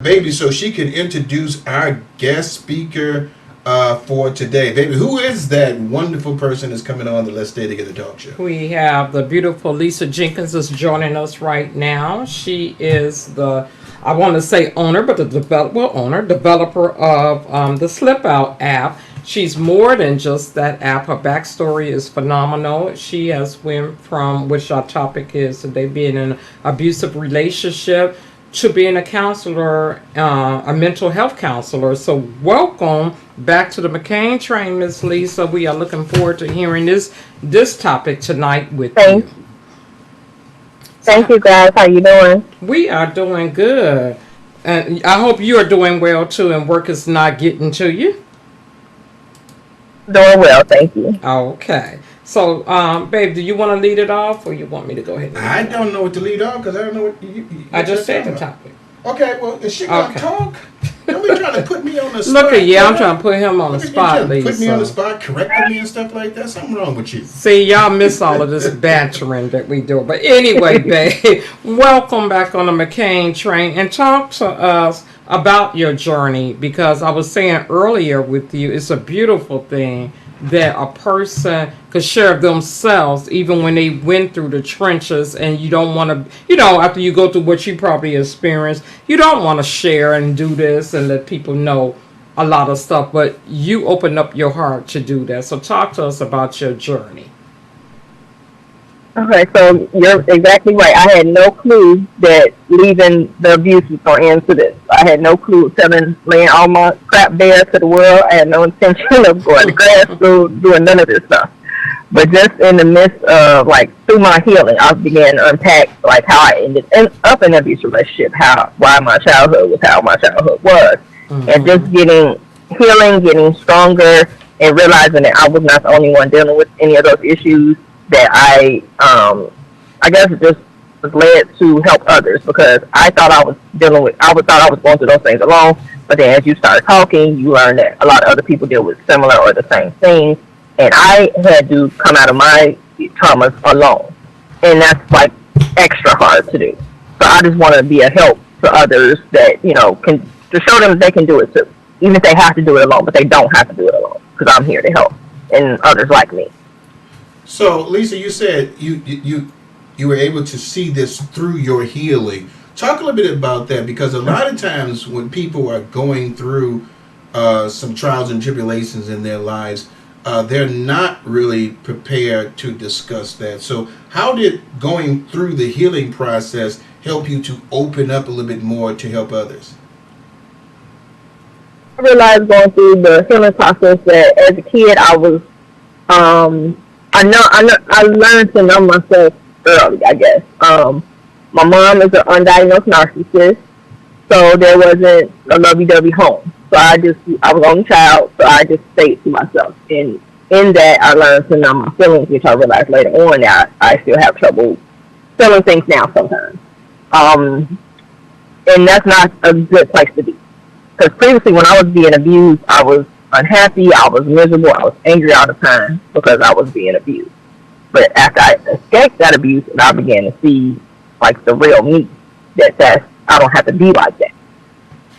Baby, so she can introduce our guest speaker for today. Baby, who is that wonderful person that's coming on the Let's Stay Together talk show? We have the beautiful Lisa Jenkins is joining us right now. She is the, I want to say owner, but the developer of the Slipout app. She's more than just that app. Her backstory is phenomenal. She has went from, which our topic is today, being in an abusive relationship to being a counselor, a mental health counselor. So welcome back to the McCain train, Miss Lisa. We are looking forward to hearing this topic tonight with you. Thank you, guys. How you doing? We are doing good. And I hope you are doing well too and work is not getting to you. Doing well, thank you. Okay. So, babe, do you want to lead it off, or you want me to go ahead? I don't know what to lead off because I don't know what you I just said the topic. Okay, well, is she gonna talk? Don't be trying to put me on the spot. Look I'm trying to put him on the spot, Lisa. Put me on the spot, correcting me and stuff like that. Something wrong with you. See, y'all miss all of this bantering that we do. But anyway, babe, welcome back on the McCain train and talk to us about your journey, because I was saying earlier with you, it's a beautiful thing that a person could share themselves even when they went through the trenches, and you don't want to, after you go through what you probably experienced, you don't want to share and do this and let people know a lot of stuff, but you open up your heart to do that. So talk to us about your journey. Okay, so you're exactly right. I had no clue that leaving the abuse was going into this. I had no clue laying all my crap bare to the world. I had no intention of going to grad school, doing none of this stuff. But just in the midst of, through my healing, I began to unpack, how I ended up in an abuse relationship, why my childhood was how my childhood was. Mm-hmm. And just getting stronger, and realizing that I was not the only one dealing with any of those issues, that I guess it just was led to help others, because I thought I was going through those things alone. But then as you start talking, you learn that a lot of other people deal with similar or the same things. And I had to come out of my traumas alone. And that's extra hard to do. So I just want to be a help to others that, can, to show them they can do it too. Even if they have to do it alone, but they don't have to do it alone, because I'm here to help, and others like me. So, Lisa, you said you were able to see this through your healing. Talk a little bit about that, because a lot of times when people are going through some trials and tribulations in their lives, they're not really prepared to discuss that. So how did going through the healing process help you to open up a little bit more to help others? I realized going through the healing process that as a kid I was I learned to know myself early, I guess. My mom is an undiagnosed narcissist, so there wasn't a lovey-dovey home. So I was only child, so I just stayed to myself. And in that, I learned to know my feelings, which I realized later on that I still have trouble feeling things now sometimes. And that's not a good place to be. Because previously, when I was being abused, I was unhappy, I was miserable, I was angry all the time because I was being abused. But after I escaped that abuse, and I began to see the real me, that I don't have to be like that.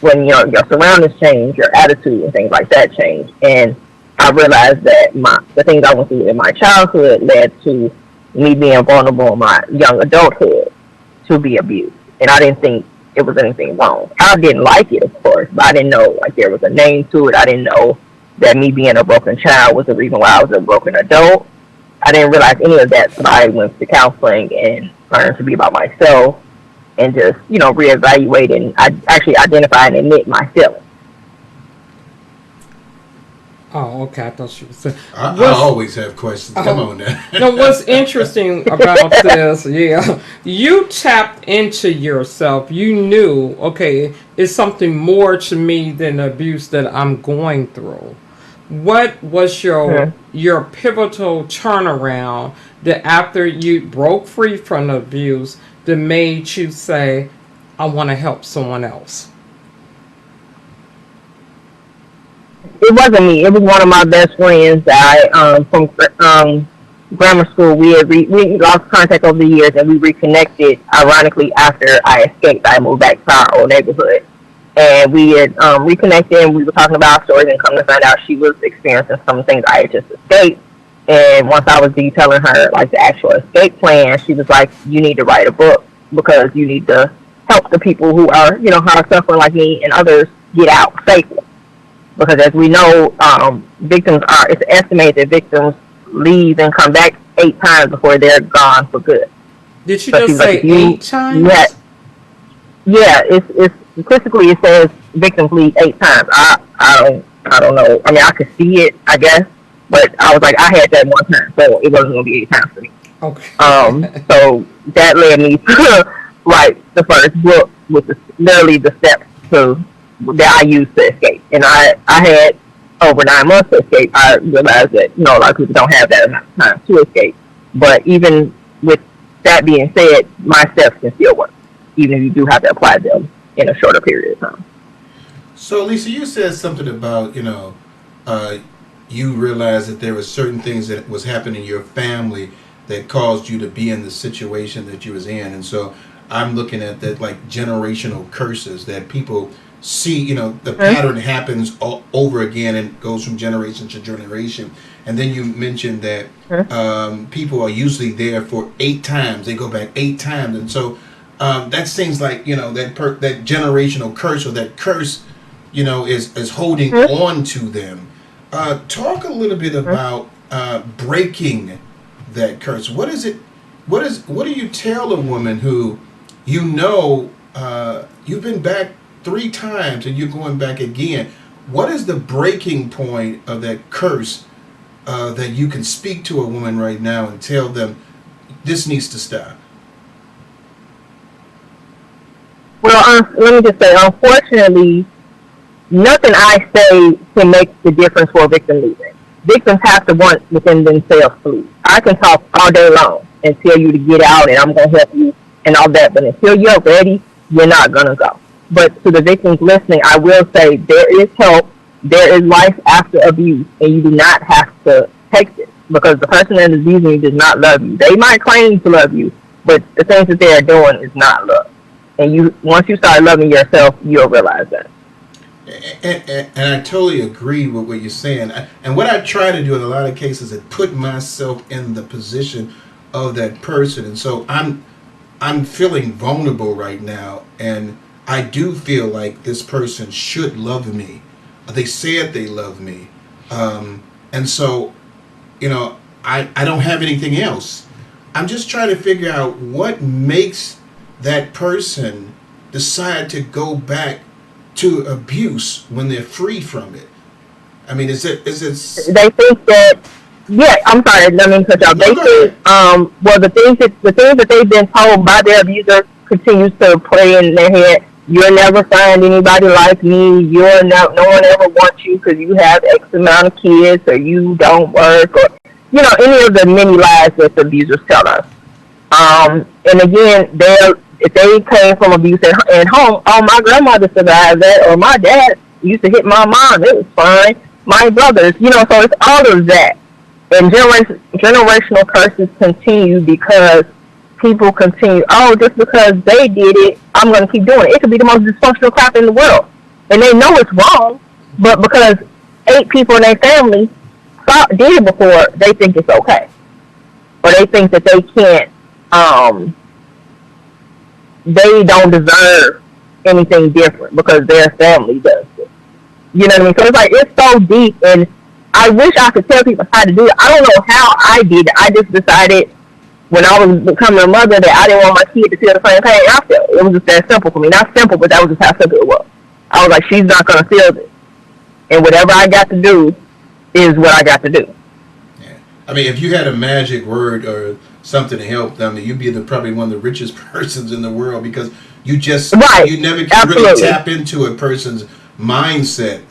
When your surroundings change, your attitude and things like that change, and I realized that the things I went through in my childhood led to me being vulnerable in my young adulthood to be abused, and I didn't think it was anything wrong. I didn't like it, of course, but I didn't know there was a name to it. I didn't know that me being a broken child was the reason why I was a broken adult. I didn't realize any of that, so I went to counseling and learned to be about myself and just, reevaluate and I actually identify and admit my feelings. Oh, okay. I thought you were saying. I always have questions. Come on now. No, what's interesting about this, you tapped into yourself. You knew, okay, it's something more to me than the abuse that I'm going through. What was your pivotal turnaround that after you broke free from the abuse that made you say, I want to help someone else? It wasn't me. It was one of my best friends that I, from grammar school, we lost contact over the years, and we reconnected, ironically, after I escaped. I moved back to our old neighborhood. And we had reconnected, and we were talking about our stories, and come to find out she was experiencing some of the things I had just escaped. And once I was detailing her like the actual escape plan, she was like, "You need to write a book because you need to help the people who are, you know, who are suffering like me and others get out safely." Because as we know, victims are, it's estimated that victims leave and come back 8 times before they're gone for good. Did you So just she's like, say if you 8 times? yeah, it's statistically it says victims leave 8 times. I don't know. I mean, I could see it, I guess, but I was like, I had that one time, so it wasn't gonna be 8 times for me. Okay. So that led me to write the first book with literally the steps to that I used to escape. And I had over 9 months to escape. I realized that, you know, a lot of people don't have that amount of time to escape. But even with that being said, my steps can still work, even if you do have to apply them in a shorter period of time. So, Lisa, you said something about, you realized that there were certain things that was happening in your family that caused you to be in the situation that you was in. And so I'm looking at that like generational curses that people see, the pattern happens over again and goes from generation to generation. And then you mentioned that people are usually there for 8 times. They go back 8 times. And so that seems like, that generational curse or that curse, is holding on to them. Talk a little bit about breaking that curse. What is it? What do you tell a woman who, you've been back 3 times and you're going back again? What is the breaking point of that curse that you can speak to a woman right now and tell them this needs to stop? Well, let me just say, unfortunately, nothing I say can make the difference for a victim leaving. Victims have to want within themselves to leave. I can talk all day long and tell you to get out and I'm going to help you and all that, but until you're ready, you're not going to go. But to the victims listening, I will say there is help, there is life after abuse, and you do not have to take this because the person that is abusing you does not love you. They might claim to love you, but the things that they are doing is not love. And once you start loving yourself, you'll realize that. And I totally agree with what you're saying. And what I try to do in a lot of cases is put myself in the position of that person. And so I'm feeling vulnerable right now, and I do feel like this person should love me. They said they love me, and so I don't have anything else. I'm just trying to figure out what makes that person decide to go back to abuse when they're free from it. I mean, is it? They think that. Yeah, I'm sorry. Let me cut you off. They think, well, the things that they've been told by their abuser continues to play in their head. You'll never find anybody like me. No one ever wants you because you have X amount of kids, or you don't work, or any of the many lies that the abusers tell us. And again, if they came from abuse at home, oh, my grandmother survived that, or my dad used to hit my mom, it was fine. My brothers, so it's all of that. And generational curses continue because people continue, oh, just because they did it, I'm going to keep doing it. It could be the most dysfunctional crap in the world. And they know it's wrong, but because 8 people in their family did it before, they think it's okay. Or they think that they can't, they don't deserve anything different because their family does it. You know what I mean? So it's like, it's so deep, and I wish I could tell people how to do it. I don't know how I did it. I just decided when I was becoming a mother that I didn't want my kid to feel the same pain I felt. It was just that simple for me. Not simple, but that was just how simple it was. I was like, she's not going to feel this. And whatever I got to do is what I got to do. Yeah. I mean, if you had a magic word or something to help them, you'd be probably one of the richest persons in the world because you never can really tap into a person's mindset,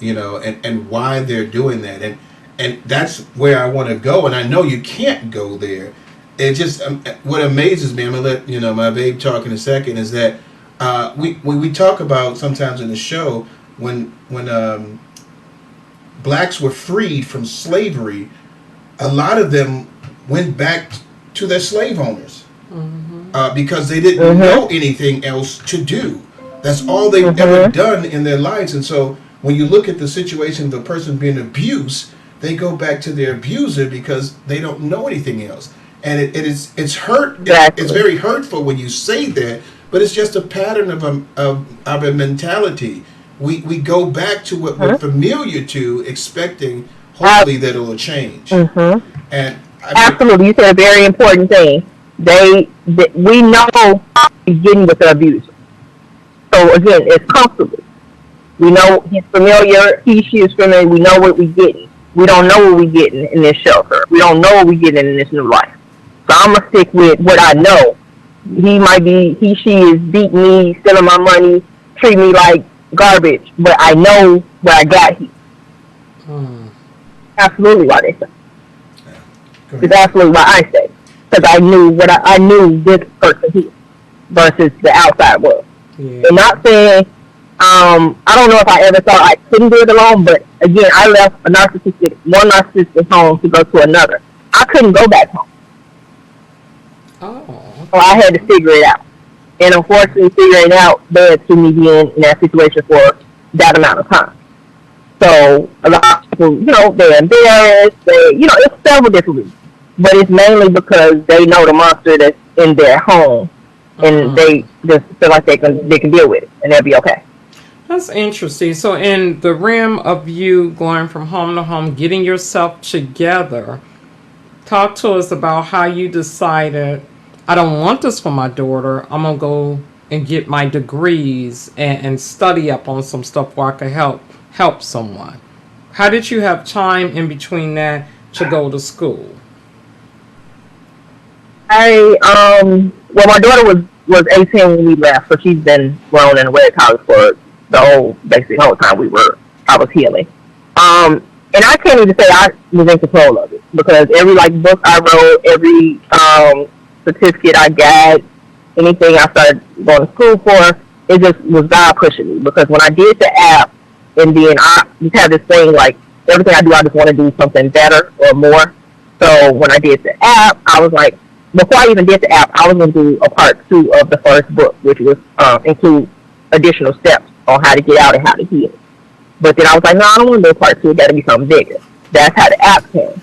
and why they're doing that. And that's where I want to go, and I know you can't go there. It just what amazes me. I'm gonna let my babe talk in a second. Is that we talk about sometimes in the show when blacks were freed from slavery, a lot of them went back to their slave owners because they didn't know anything else to do. That's all they've ever done in their lives. And so when you look at the situation of the person being abused, they go back to their abuser because they don't know anything else. And it's hurt. Exactly. It's very hurtful when you say that, but it's just a pattern of a mentality. We go back to what we're familiar to, expecting hopefully that it'll change. And Absolutely, you said a very important thing. We know he's getting with the abuser. So again, it's comfortable. We know he's familiar. She is familiar. We know what we're getting. We don't know what we're getting in this shelter. We don't know what we're getting in this new life. So I'm gonna stick with what I know. She is beating me, stealing my money, treat me like garbage. But I know what I got here. Absolutely, why they say. It's absolutely why I say, because I knew I knew this person here versus the outside world. Yeah. And not saying I don't know if I ever thought I couldn't do it alone, but again, I left one narcissistic home to go to another. I couldn't go back home. Oh. So I had to figure it out. And unfortunately, figuring it out led to me being in that situation for that amount of time. So a lot of people, they're embarrassed. It's several different reasons. But it's mainly because they know the monster that's in their home, and they just feel like they can deal with it, and they'll be okay. That's interesting. So in the realm of you going from home to home, getting yourself together, talk to us about how you decided, I don't want this for my daughter. I'm going to go and get my degrees and study up on some stuff where I can help someone. How did you have time in between that to go to school? My daughter was 18 when we left, so she's been grown and away at college for the whole time I was healing. And I can't even say I was in control of it, because every book I wrote, every certificate I got, anything I started going to school for, it just was God pushing me. Because when I did the app, and then I just have this thing everything I do, I just want to do something better or more. So when I did the app, I was like, before I even did the app, I was going to do a part 2 of the first book, which was include additional steps on how to get out and how to heal. But then I was like, no, I don't want to do a part 2. It got to be something bigger. That's how the app came.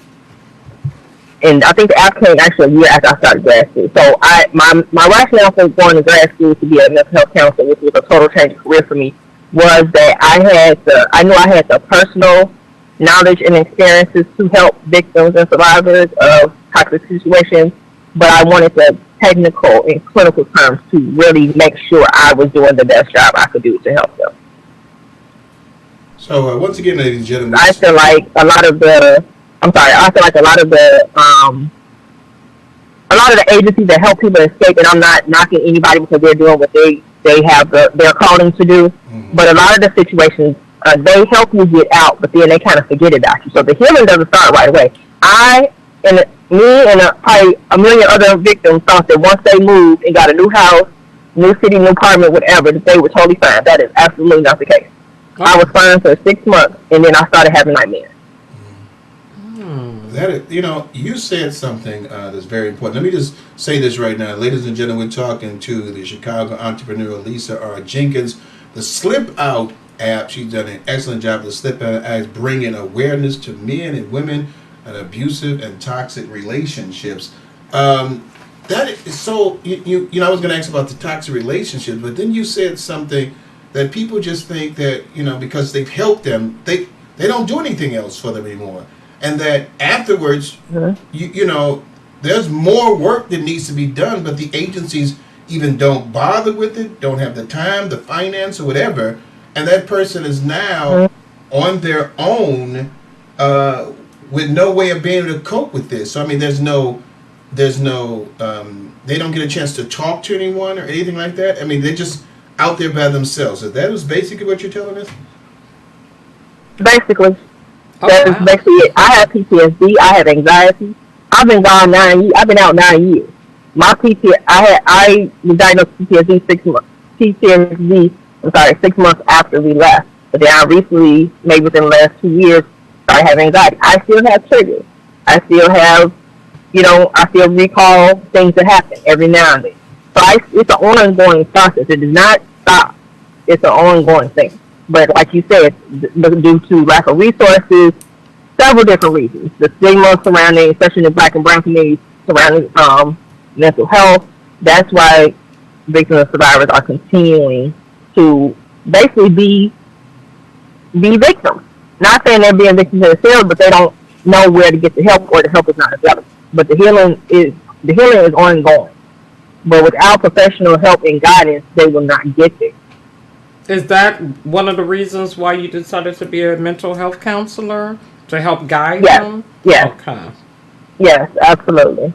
And I think the app came actually a year after I started grad school. So my rationale for going to grad school to be a mental health counselor, which was a total change of career for me, was that I knew I had the personal knowledge and experiences to help victims and survivors of toxic situations, but I wanted the technical and clinical terms to really make sure I was doing the best job I could do to help them. So once again, ladies and gentlemen, I feel like a lot of the agencies that help people escape, and I'm not knocking anybody because they're doing what they have their calling to do, but a lot of the situations, they help you get out, but then they kind of forget about you. So the healing doesn't start right away. Me and probably a million other victims thought that once they moved and got a new house, new city, new apartment, whatever, that they were totally fine. That is absolutely not the case. I was fine for 6 months, and then I started having nightmares. You said something that's very important. Let me just say this right now. Ladies and gentlemen, we're talking to the Chicago entrepreneur Lisa Jenkins. The Slipout app, she's done an excellent job. The Slipout app is bringing awareness to men and women and abusive and toxic relationships. That is so. I was going to ask about the toxic relationships, but then you said something that people just think that because they've helped them, they don't do anything else for them anymore, and that afterwards, there's more work that needs to be done, but the agencies even don't bother with it, don't have the time, the finance, or whatever, and that person is now on their own. With no way of being able to cope with this. So there's no, they don't get a chance to talk to anyone or anything like that. They're just out there by themselves. So that was basically what you're telling us? Basically. That is basically it. I have PTSD. I have anxiety. I've been gone 9 years. I've been out 9 years. My I was diagnosed with PTSD 6 months. 6 months after we left. But then I recently, maybe within the last 2 years, I have anxiety. I still have triggers. I still have, I still recall things that happen every now and then. So it's an ongoing process. It does not stop. it's an ongoing thing. But like you said, due to lack of resources, several different reasons. The stigma surrounding, especially in the black and brown communities, surrounding mental health. That's why victims and survivors are continuing to basically be victims. Not saying they're being victims themselves, but they don't know where to get the help, or the help is not available. But the healing is ongoing. But without professional help and guidance, they will not get there. Is that one of the reasons why you decided to be a mental health counselor, to help guide them? Yes. Okay. Yes, absolutely.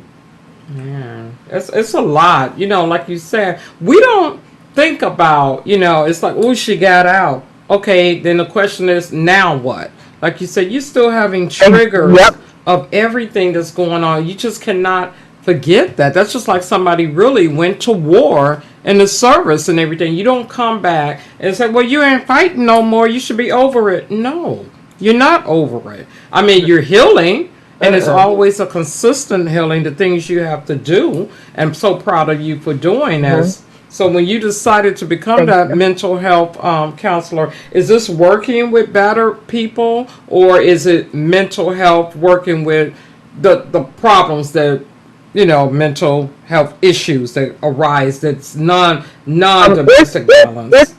Yeah, it's a lot. Like you said, we don't think about, it's like, oh, she got out. Okay, then the question is, now what? Like you said, you're still having triggers of everything that's going on. You just cannot forget that. That's just like somebody really went to war in the service and everything. You don't come back and say, well, you ain't fighting no more. You should be over it. No, you're not over it. I mean, you're healing. And it's always a consistent healing, the things you have to do. And I'm so proud of you for doing this. So when you decided to become that mental health counselor, is this working with battered people, or is it mental health working with the problems that, mental health issues that arise that's non-domestic violence?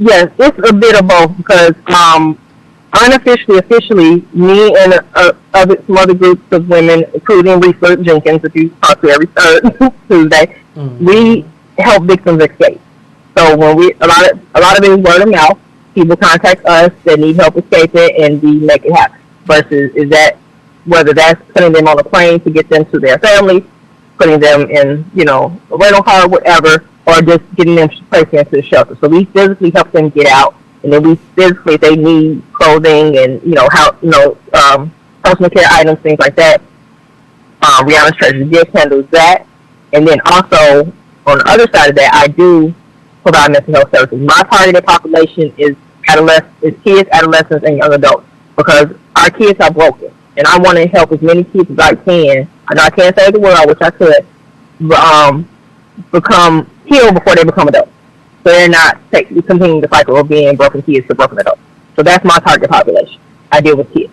Yes, it's a bit of both, because unofficially, officially, me and some other groups of women, including Lisa Jenkins, that you talk to every third Tuesday, we help victims escape. So when a lot of it is word of mouth. People contact us that need help escaping, and we make it happen. Versus whether that's putting them on a plane to get them to their families, putting them in a rental car, whatever, or just getting them placed into the shelter. So we physically help them get out. And then we physically, if they need clothing and personal care items, things like that. Rihanna's Treasure Gift handles that. And then also on the other side of that, I do provide mental health services. My targeted population is kids, adolescents, and young adults, because our kids are broken, and I want to help as many kids as I can. I know I can't save the world, I wish I could, but become healed before they become adults. So they're not continuing the cycle of being broken kids to broken adults. So that's my target population. I deal with kids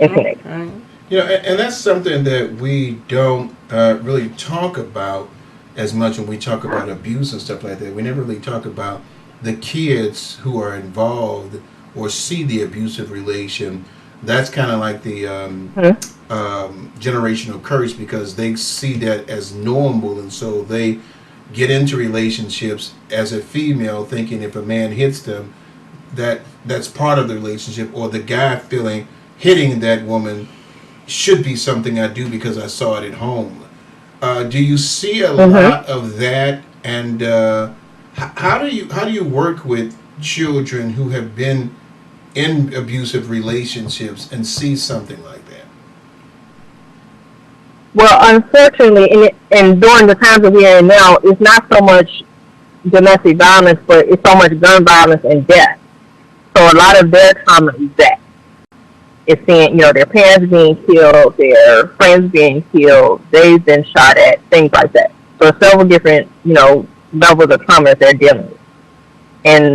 and teenagers. And that's something that we don't really talk about as much when we talk about abuse and stuff like that. We never really talk about the kids who are involved or see the abusive relation. That's kind of like the generational curse, because they see that as normal, and so they get into relationships as a female thinking if a man hits them, that's part of the relationship, or the guy feeling hitting that woman should be something I do because I saw it at home. Do you see a lot of that? And how do you work with children who have been in abusive relationships and see something like that? Well, unfortunately, and during the times that we are in now, it's not so much domestic violence, but it's so much gun violence and death. So a lot of their trauma is that. It's seeing, their parents being killed, their friends being killed, they've been shot at, things like that. So several different, levels of trauma that they're dealing with. And